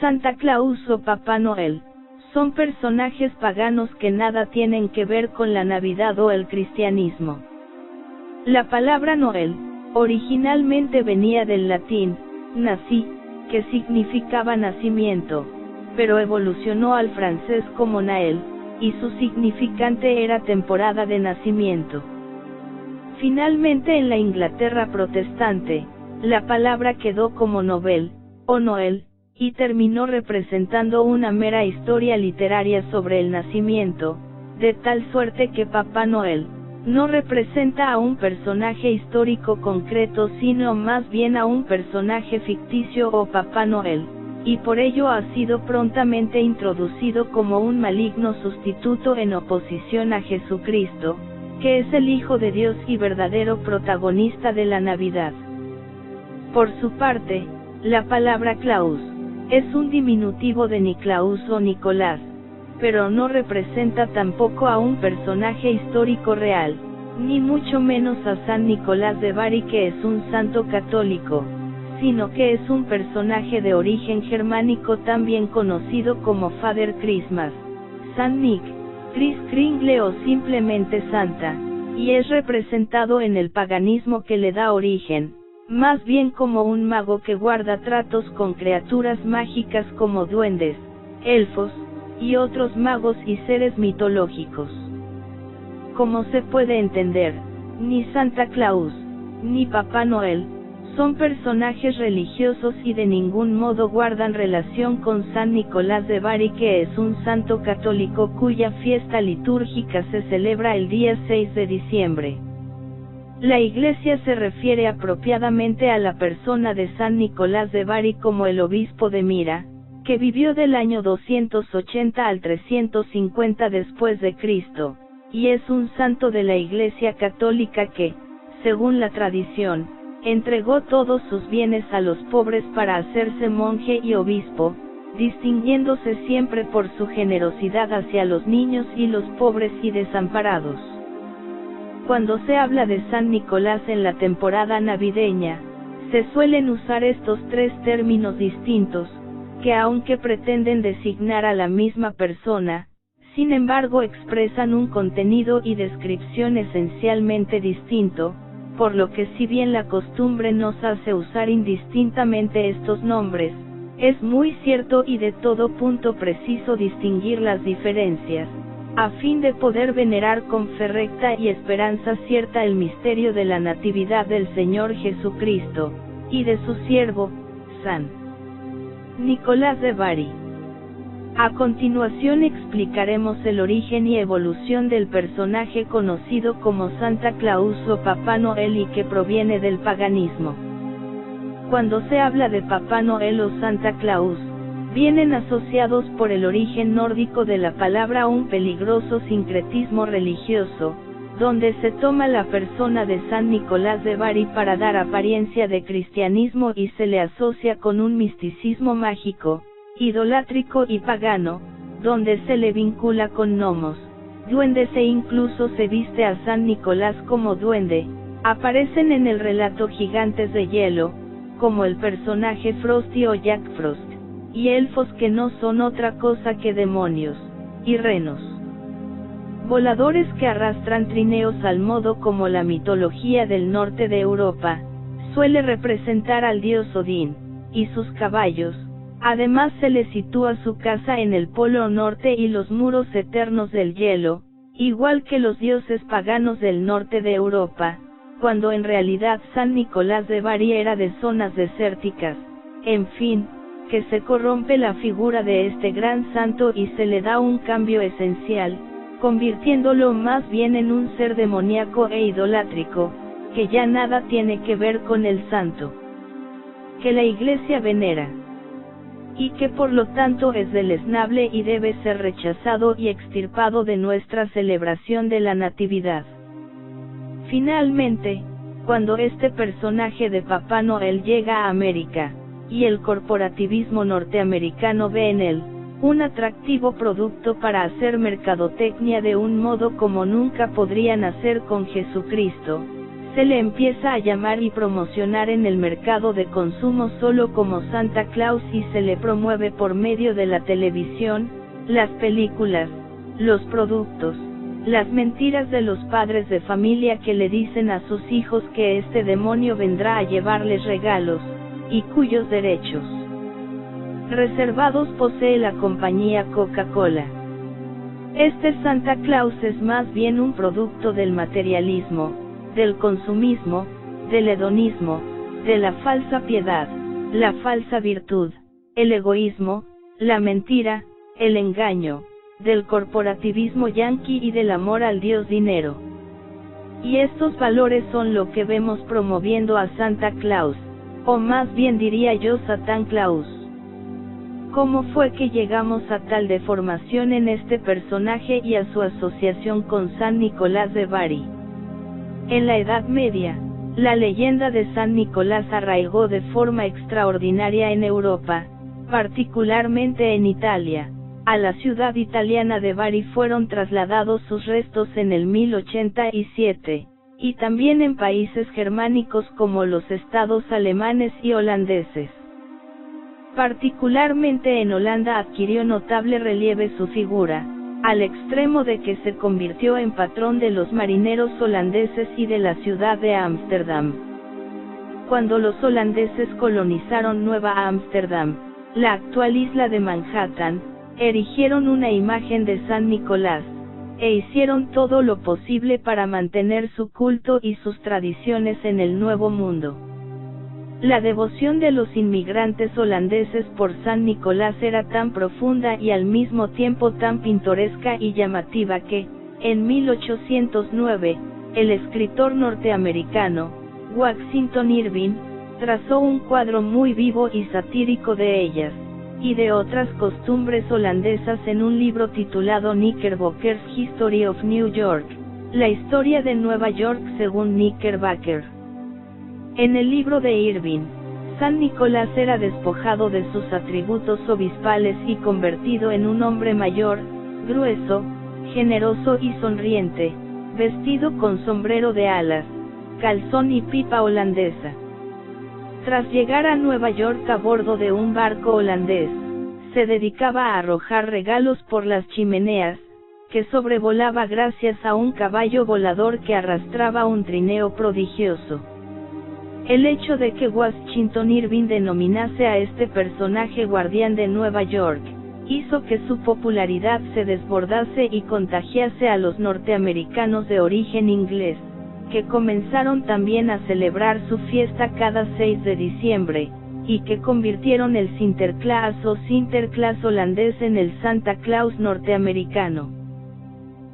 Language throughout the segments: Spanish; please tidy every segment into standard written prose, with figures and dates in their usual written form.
Santa Claus o Papá Noel son personajes paganos que nada tienen que ver con la Navidad o el cristianismo. La palabra Noel originalmente venía del latín nací, que significaba nacimiento, pero evolucionó al francés como Nael, y su significante era temporada de nacimiento. Finalmente en la Inglaterra protestante, la palabra quedó como Novel, o Noel, y terminó representando una mera historia literaria sobre el nacimiento, de tal suerte que Papá Noel no representa a un personaje histórico concreto sino más bien a un personaje ficticio o Papá Noel, y por ello ha sido prontamente introducido como un maligno sustituto en oposición a Jesucristo, que es el Hijo de Dios y verdadero protagonista de la Navidad. Por su parte, la palabra Claus es un diminutivo de Niclaus o Nicolás, pero no representa tampoco a un personaje histórico real, ni mucho menos a San Nicolás de Bari, que es un santo católico, sino que es un personaje de origen germánico también conocido como Father Christmas, San Nick, Kris Kringle o simplemente Santa, y es representado en el paganismo que le da origen, más bien como un mago que guarda tratos con criaturas mágicas como duendes, elfos, y otros magos y seres mitológicos. Como se puede entender, ni Santa Claus, ni Papá Noel, son personajes religiosos y de ningún modo guardan relación con San Nicolás de Bari, que es un santo católico cuya fiesta litúrgica se celebra el día 6 de diciembre. La Iglesia se refiere apropiadamente a la persona de San Nicolás de Bari como el obispo de Mira, que vivió del año 280 al 350 después de Cristo, y es un santo de la Iglesia católica que, según la tradición, entregó todos sus bienes a los pobres para hacerse monje y obispo, distinguiéndose siempre por su generosidad hacia los niños y los pobres y desamparados. Cuando se habla de San Nicolás en la temporada navideña, se suelen usar estos tres términos distintos, que aunque pretenden designar a la misma persona, sin embargo expresan un contenido y descripción esencialmente distinto, por lo que si bien la costumbre nos hace usar indistintamente estos nombres, es muy cierto y de todo punto preciso distinguir las diferencias, a fin de poder venerar con fe recta y esperanza cierta el misterio de la Natividad del Señor Jesucristo, y de su siervo, San Nicolás de Bari. A continuación explicaremos el origen y evolución del personaje conocido como Santa Claus o Papá Noel y que proviene del paganismo. Cuando se habla de Papá Noel o Santa Claus, vienen asociados por el origen nórdico de la palabra un peligroso sincretismo religioso, donde se toma la persona de San Nicolás de Bari para dar apariencia de cristianismo y se le asocia con un misticismo mágico, idolátrico y pagano, donde se le vincula con gnomos, duendes e incluso se viste a San Nicolás como duende. Aparecen en el relato gigantes de hielo, como el personaje Frosty o Jack Frost, y elfos que no son otra cosa que demonios, y renos voladores que arrastran trineos al modo como la mitología del norte de Europa suele representar al dios Odín, y sus caballos. Además se le sitúa su casa en el Polo Norte y los muros eternos del hielo, igual que los dioses paganos del norte de Europa, cuando en realidad San Nicolás de Bari era de zonas desérticas. En fin, que se corrompe la figura de este gran santo y se le da un cambio esencial, convirtiéndolo más bien en un ser demoníaco e idolátrico, que ya nada tiene que ver con el santo que la Iglesia venera, y que por lo tanto es deleznable y debe ser rechazado y extirpado de nuestra celebración de la Natividad. Finalmente, cuando este personaje de Papá Noel llega a América, y el corporativismo norteamericano ve en él un atractivo producto para hacer mercadotecnia de un modo como nunca podrían hacer con Jesucristo, se le empieza a llamar y promocionar en el mercado de consumo solo como Santa Claus y se le promueve por medio de la televisión, las películas, los productos, las mentiras de los padres de familia que le dicen a sus hijos que este demonio vendrá a llevarles regalos, y cuyos derechos reservados posee la compañía Coca-Cola. Este Santa Claus es más bien un producto del materialismo, del consumismo, del hedonismo, de la falsa piedad, la falsa virtud, el egoísmo, la mentira, el engaño, del corporativismo yanqui y del amor al dios dinero. Y estos valores son lo que vemos promoviendo a Santa Claus, o más bien diría yo Satán Claus. ¿Cómo fue que llegamos a tal deformación en este personaje y a su asociación con San Nicolás de Bari? En la Edad Media, la leyenda de San Nicolás arraigó de forma extraordinaria en Europa, particularmente en Italia. A la ciudad italiana de Bari fueron trasladados sus restos en el 1087, y también en países germánicos como los estados alemanes y holandeses. Particularmente en Holanda adquirió notable relieve su figura, al extremo de que se convirtió en patrón de los marineros holandeses y de la ciudad de Ámsterdam. Cuando los holandeses colonizaron Nueva Ámsterdam, la actual isla de Manhattan, erigieron una imagen de San Nicolás, e hicieron todo lo posible para mantener su culto y sus tradiciones en el Nuevo Mundo. La devoción de los inmigrantes holandeses por San Nicolás era tan profunda y al mismo tiempo tan pintoresca y llamativa que, en 1809, el escritor norteamericano, Washington Irving, trazó un cuadro muy vivo y satírico de ellas, y de otras costumbres holandesas en un libro titulado Knickerbocker's History of New York, la historia de Nueva York según Knickerbocker. En el libro de Irving, San Nicolás era despojado de sus atributos obispales y convertido en un hombre mayor, grueso, generoso y sonriente, vestido con sombrero de alas, calzón y pipa holandesa. Tras llegar a Nueva York a bordo de un barco holandés, se dedicaba a arrojar regalos por las chimeneas, que sobrevolaba gracias a un caballo volador que arrastraba un trineo prodigioso. El hecho de que Washington Irving denominase a este personaje guardián de Nueva York, hizo que su popularidad se desbordase y contagiase a los norteamericanos de origen inglés, que comenzaron también a celebrar su fiesta cada 6 de diciembre, y que convirtieron el Sinterklaas o Sinterklaas holandés en el Santa Claus norteamericano.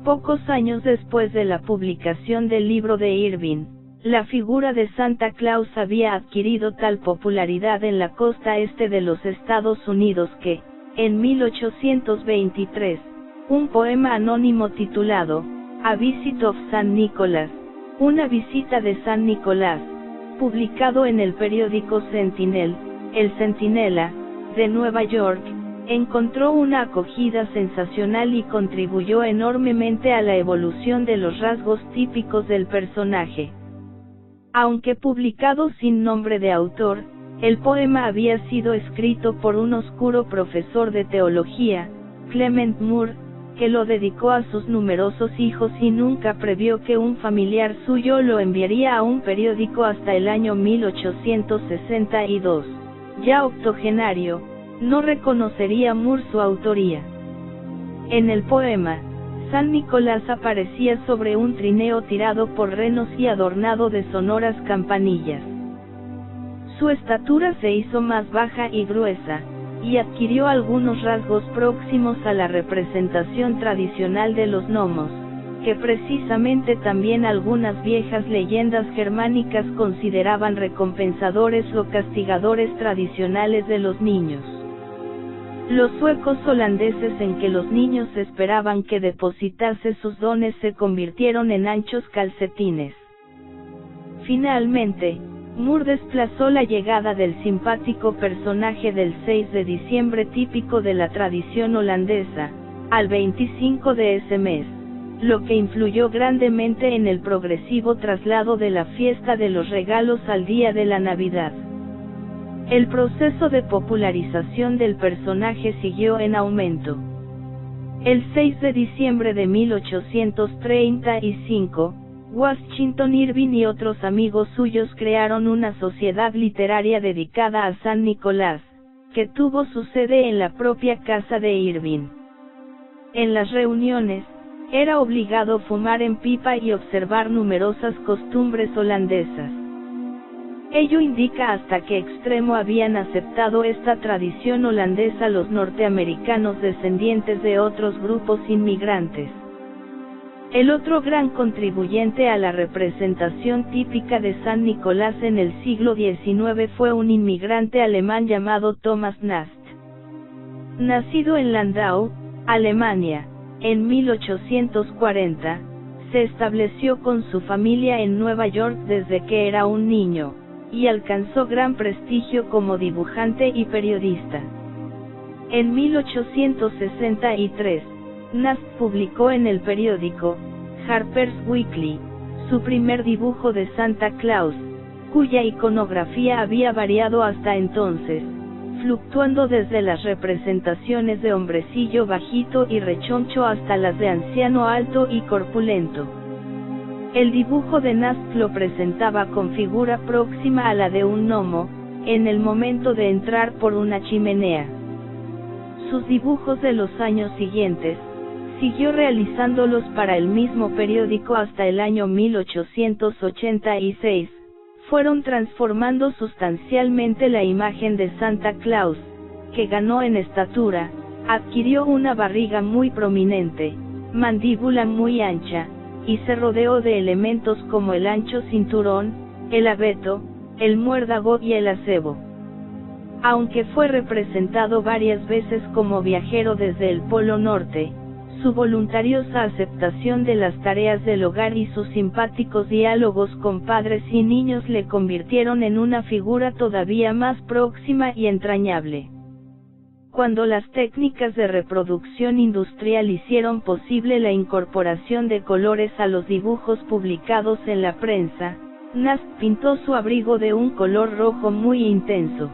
Pocos años después de la publicación del libro de Irving, la figura de Santa Claus había adquirido tal popularidad en la costa este de los Estados Unidos que, en 1823, un poema anónimo titulado A Visit of St. Nicholas, una visita de San Nicolás, publicado en el periódico Sentinel, El Centinela, de Nueva York, encontró una acogida sensacional y contribuyó enormemente a la evolución de los rasgos típicos del personaje. Aunque publicado sin nombre de autor, el poema había sido escrito por un oscuro profesor de teología, Clement Moore, que lo dedicó a sus numerosos hijos y nunca previó que un familiar suyo lo enviaría a un periódico hasta el año 1862. Ya octogenario, no reconocería Moore su autoría. En el poema, San Nicolás aparecía sobre un trineo tirado por renos y adornado de sonoras campanillas. Su estatura se hizo más baja y gruesa, y adquirió algunos rasgos próximos a la representación tradicional de los gnomos, que precisamente también algunas viejas leyendas germánicas consideraban recompensadores o castigadores tradicionales de los niños. Los suecos holandeses en que los niños esperaban que depositase sus dones se convirtieron en anchos calcetines. Finalmente, Moore desplazó la llegada del simpático personaje del 6 de diciembre típico de la tradición holandesa, al 25 de ese mes. lo que influyó grandemente en el progresivo traslado de la fiesta de los regalos al día de la Navidad. El proceso de popularización del personaje siguió en aumento. El 6 de diciembre de 1835, Washington Irving y otros amigos suyos crearon una sociedad literaria dedicada a San Nicolás, que tuvo su sede en la propia casa de Irving. En las reuniones, era obligado fumar en pipa y observar numerosas costumbres holandesas. Ello indica hasta qué extremo habían aceptado esta tradición holandesa los norteamericanos descendientes de otros grupos inmigrantes. El otro gran contribuyente a la representación típica de San Nicolás en el siglo XIX fue un inmigrante alemán llamado Thomas Nast. Nacido en Landau, Alemania, en 1840, se estableció con su familia en Nueva York desde que era un niño, y alcanzó gran prestigio como dibujante y periodista. En 1863, Nast publicó en el periódico Harper's Weekly su primer dibujo de Santa Claus, cuya iconografía había variado hasta entonces, fluctuando desde las representaciones de hombrecillo bajito y rechoncho hasta las de anciano alto y corpulento. El dibujo de Nast lo presentaba con figura próxima a la de un gnomo, en el momento de entrar por una chimenea. Sus dibujos de los años siguientes, siguió realizándolos para el mismo periódico hasta el año 1886, fueron transformando sustancialmente la imagen de Santa Claus, que ganó en estatura, adquirió una barriga muy prominente, mandíbula muy ancha, y se rodeó de elementos como el ancho cinturón, el abeto, el muérdago y el acebo. Aunque fue representado varias veces como viajero desde el Polo Norte, su voluntariosa aceptación de las tareas del hogar y sus simpáticos diálogos con padres y niños le convirtieron en una figura todavía más próxima y entrañable. Cuando las técnicas de reproducción industrial hicieron posible la incorporación de colores a los dibujos publicados en la prensa, Nast pintó su abrigo de un color rojo muy intenso.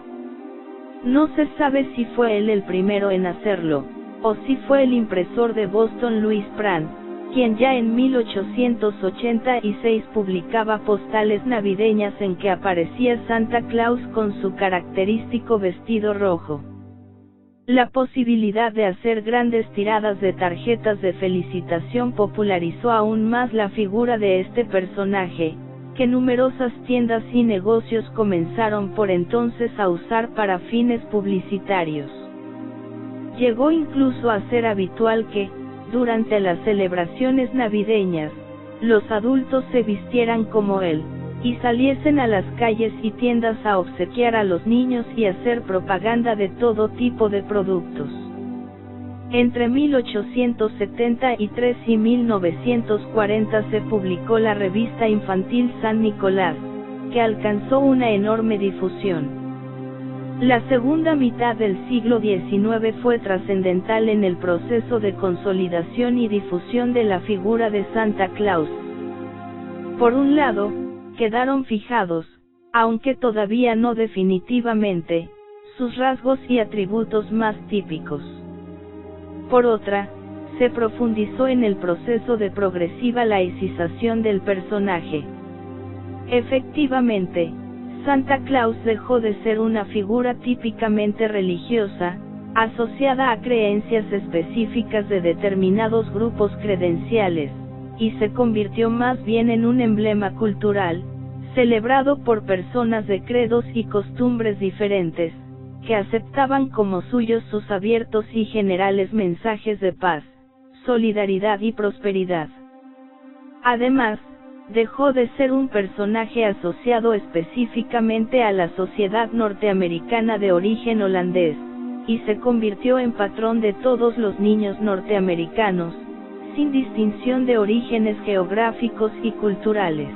No se sabe si fue él el primero en hacerlo, o si fue el impresor de Boston Louis Prand, quien ya en 1886 publicaba postales navideñas en que aparecía Santa Claus con su característico vestido rojo. La posibilidad de hacer grandes tiradas de tarjetas de felicitación popularizó aún más la figura de este personaje, que numerosas tiendas y negocios comenzaron por entonces a usar para fines publicitarios. Llegó incluso a ser habitual que, durante las celebraciones navideñas, los adultos se vistieran como él, y saliesen a las calles y tiendas a obsequiar a los niños y hacer propaganda de todo tipo de productos. Entre 1873 y 1940 se publicó la revista infantil San Nicolás, que alcanzó una enorme difusión. La segunda mitad del siglo XIX fue trascendental en el proceso de consolidación y difusión de la figura de Santa Claus. Por un lado, quedaron fijados, aunque todavía no definitivamente, sus rasgos y atributos más típicos. Por otra, se profundizó en el proceso de progresiva laicización del personaje. Efectivamente, Santa Claus dejó de ser una figura típicamente religiosa, asociada a creencias específicas de determinados grupos credenciales, y se convirtió más bien en un emblema cultural, celebrado por personas de credos y costumbres diferentes, que aceptaban como suyos sus abiertos y generales mensajes de paz, solidaridad y prosperidad. Además, dejó de ser un personaje asociado específicamente a la sociedad norteamericana de origen holandés, y se convirtió en patrón de todos los niños norteamericanos, sin distinción de orígenes geográficos y culturales.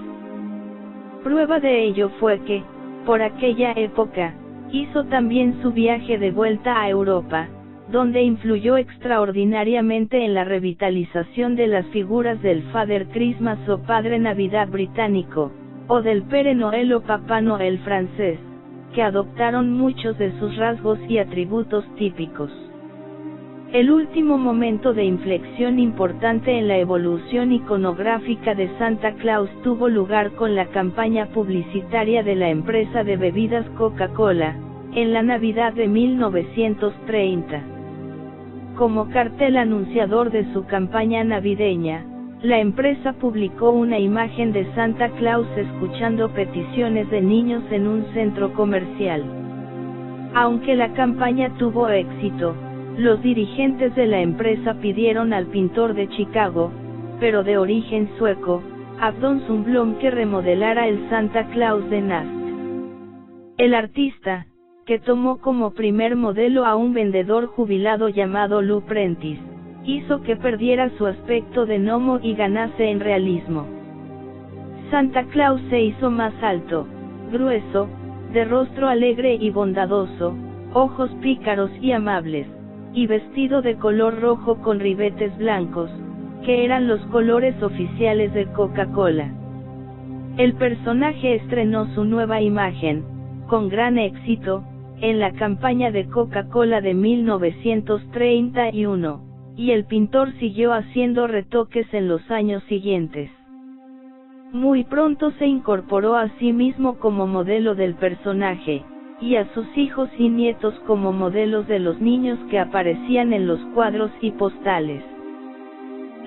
Prueba de ello fue que, por aquella época, hizo también su viaje de vuelta a Europa, donde influyó extraordinariamente en la revitalización de las figuras del Father Christmas o Padre Navidad británico, o del Père Noël o Papá Noel francés, que adoptaron muchos de sus rasgos y atributos típicos. El último momento de inflexión importante en la evolución iconográfica de Santa Claus tuvo lugar con la campaña publicitaria de la empresa de bebidas Coca-Cola, en la Navidad de 1930. Como cartel anunciador de su campaña navideña, la empresa publicó una imagen de Santa Claus escuchando peticiones de niños en un centro comercial. Aunque la campaña tuvo éxito, los dirigentes de la empresa pidieron al pintor de Chicago, pero de origen sueco, Abdon Sundblom, que remodelara el Santa Claus de Nast. El artista, que tomó como primer modelo a un vendedor jubilado llamado Lou Prentice, hizo que perdiera su aspecto de gnomo y ganase en realismo. Santa Claus se hizo más alto, grueso, de rostro alegre y bondadoso, ojos pícaros y amables, y vestido de color rojo con ribetes blancos, que eran los colores oficiales de Coca-Cola. El personaje estrenó su nueva imagen, con gran éxito, en la campaña de Coca-Cola de 1931, y el pintor siguió haciendo retoques en los años siguientes. Muy pronto se incorporó a sí mismo como modelo del personaje, y a sus hijos y nietos como modelos de los niños que aparecían en los cuadros y postales.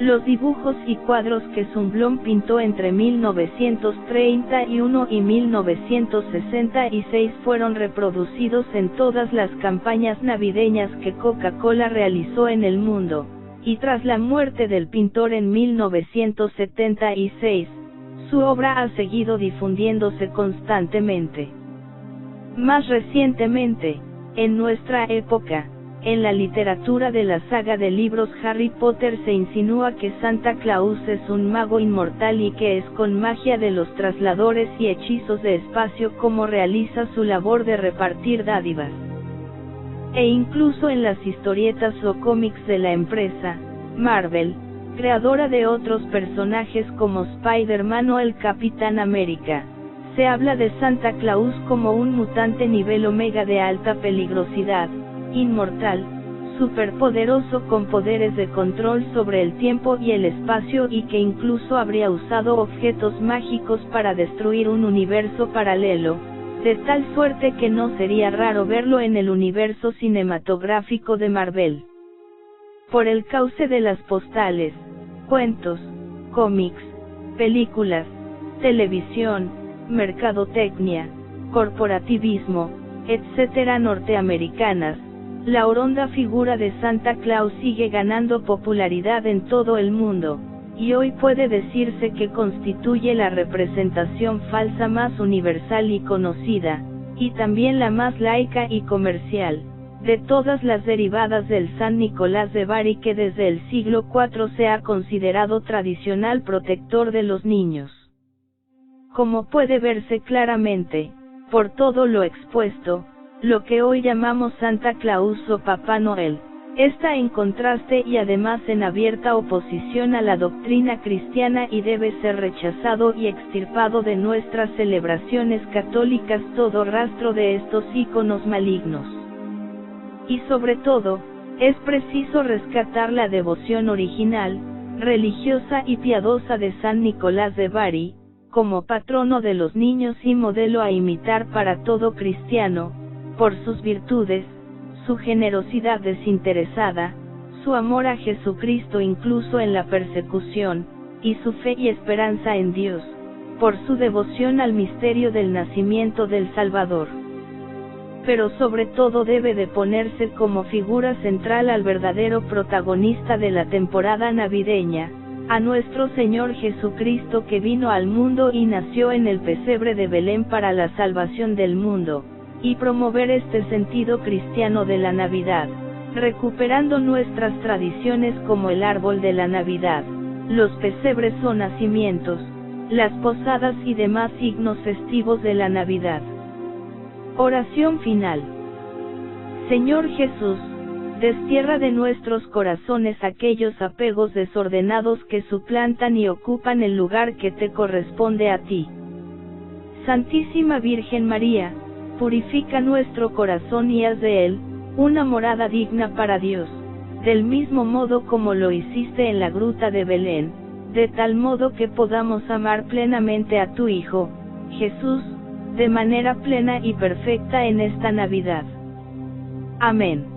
Los dibujos y cuadros que Sundblom pintó entre 1931 y 1966 fueron reproducidos en todas las campañas navideñas que Coca-Cola realizó en el mundo, y tras la muerte del pintor en 1976, su obra ha seguido difundiéndose constantemente. Más recientemente, en nuestra época, en la literatura de la saga de libros Harry Potter se insinúa que Santa Claus es un mago inmortal y que es con magia de los trasladores y hechizos de espacio como realiza su labor de repartir dádivas. E incluso en las historietas o cómics de la empresa, Marvel, creadora de otros personajes como Spider-Man o el Capitán América, se habla de Santa Claus como un mutante nivel Omega de alta peligrosidad, inmortal, superpoderoso con poderes de control sobre el tiempo y el espacio y que incluso habría usado objetos mágicos para destruir un universo paralelo, de tal suerte que no sería raro verlo en el universo cinematográfico de Marvel. Por el cauce de las postales, cuentos, cómics, películas, televisión, mercadotecnia, corporativismo, etc. norteamericanas, la horonda figura de Santa Claus sigue ganando popularidad en todo el mundo, y hoy puede decirse que constituye la representación falsa más universal y conocida, y también la más laica y comercial, de todas las derivadas del San Nicolás de Bari, que desde el siglo IV se ha considerado tradicional protector de los niños. Como puede verse claramente, por todo lo expuesto, lo que hoy llamamos Santa Claus o Papá Noel, está en contraste y además en abierta oposición a la doctrina cristiana y debe ser rechazado y extirpado de nuestras celebraciones católicas todo rastro de estos íconos malignos. Y sobre todo, es preciso rescatar la devoción original, religiosa y piadosa de San Nicolás de Bari, como patrono de los niños y modelo a imitar para todo cristiano, por sus virtudes, su generosidad desinteresada, su amor a Jesucristo incluso en la persecución, y su fe y esperanza en Dios, por su devoción al misterio del nacimiento del Salvador. Pero sobre todo debe de ponerse como figura central al verdadero protagonista de la temporada navideña, a nuestro Señor Jesucristo, que vino al mundo y nació en el pesebre de Belén para la salvación del mundo, y promover este sentido cristiano de la Navidad, recuperando nuestras tradiciones como el árbol de la Navidad, los pesebres o nacimientos, las posadas y demás signos festivos de la Navidad. Oración final. Señor Jesús, Destierra de nuestros corazones aquellos apegos desordenados que suplantan y ocupan el lugar que te corresponde a ti. Santísima Virgen María, purifica nuestro corazón y haz de él una morada digna para Dios, del mismo modo como lo hiciste en la gruta de Belén, de tal modo que podamos amar plenamente a tu Hijo, Jesús, de manera plena y perfecta en esta Navidad. Amén.